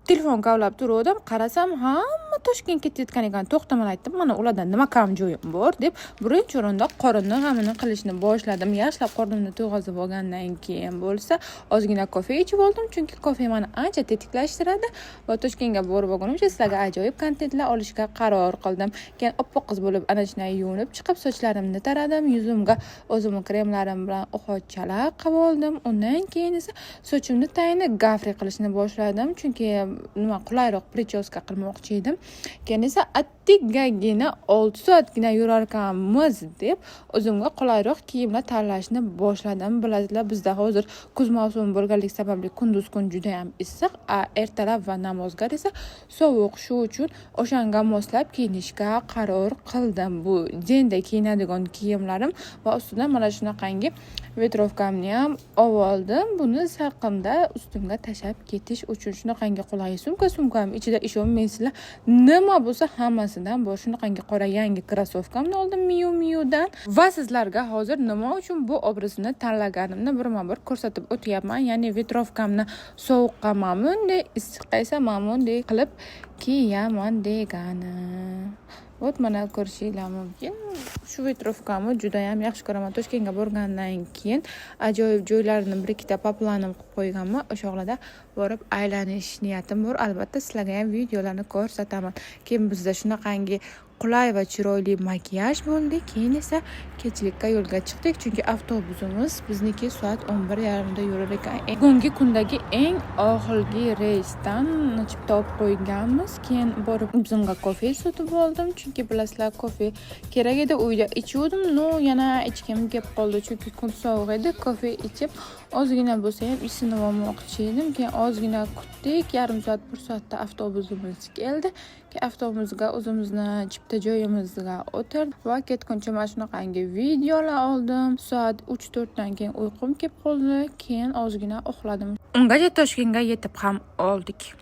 telefon kavlab turdim, qarasam hamma Toshkentga ketayotgan ekan. To'xtaman aytdim, mana ulardan nima kam joyim bor deb birinchi o'rinda qorinni g'amini qilishni boshladim. Yaxshilab qornimni to'yg'azib olgandan keyin bo'lsa ozgina kofe ichib oldim, chunki kofe meni ancha tetiklashtiradi va Toshkentga borib olgunimcha sizlarga ajoyib kontentlar olishga qaror qildim. Keyin oppoq qiz bo'lib ana shunday yuvinib chiqib sochlarimni taradim, yuzimga o'zimning kremlarim bilan uxotchalar qilib oldim. Undan keyin esa sochimni tayinli gafri qilishni boshladim, chunki nima qulayroq prichoska qilmoqchi edim. Keyin esa attigagina 6 soatgina yurarkanmiz deb o'zimga qulayroq kiyimlar tanlashni boshladim. Bilasizlar, bizda hozir kuz mavsumi bo'lganligi sababli kunduz kun juda ham issiq, ertalab va namozgar esa sovuq. Shu uchun o'shanga moslab kiyinishga qaror qildim. Bu jenda kiyinadigan kiyimlarim va ustidan mana shunaqangi vetrovkamni ham oldim. Buni salqinda ustimga tashab ketish uchun shunaqangi qulay sumkam ichida ishonmaysizlar, nima bo'lsa hammasidan bor. Shunaqangi qora yangi krossovkamni oldim Miudan va sizlarga hozir nima uchun bu obrazni tanlaganimni birma-bir ko'rsatib o'tyapman. Ya'ni vetrovkamni sovuqqa mamnunday, issiqqa esa mamnunday qilib kiyaman degani. Ot mana ko'rishinglar mumkin. Shu vetrovkamni juda ham yaxshi ko'raman. Toshkentga borgandan keyin ajoyib joylarini bir-ikkita paplanib qilib qo'yganman. O'shoqlarda borib aylanish niyatim bor. Albatta sizlarga ham videolarni ko'rsataman. Keyin bizda shunaqangi qulay va chiroyli makiyaj bo'ldi. Keyin esa kechlikka yo'lga chiqdik, chunki avtobusimiz bizniki soat 11:30 da yurar ekan. Bugungi kundagi eng oxirgi reysdan chipta olib qo'yganmiz. Keyin borib o'zimga kofe sotib oldim, chunki bilasizlar, kofe kerak edi. Uyda ichuvdim, yana ichgim kelib qoldi, chunki kun sovuq edi. Kofe ichib ozgina bo'lsa ham isinib olmoqchi edim. Keyin ozgina kutdik, yarim soat, 1 soatda avtobusimiz keldi. Avtobusga o'zimizni chipta joyimizga o'tirdik va ketguncha mana shunaqangi videolar oldim. Soat 3-4 dan keyin uyqum kelib qoldi. Keyin ozgina uxladim. Ungacha Toshkentga yetib ham oldik.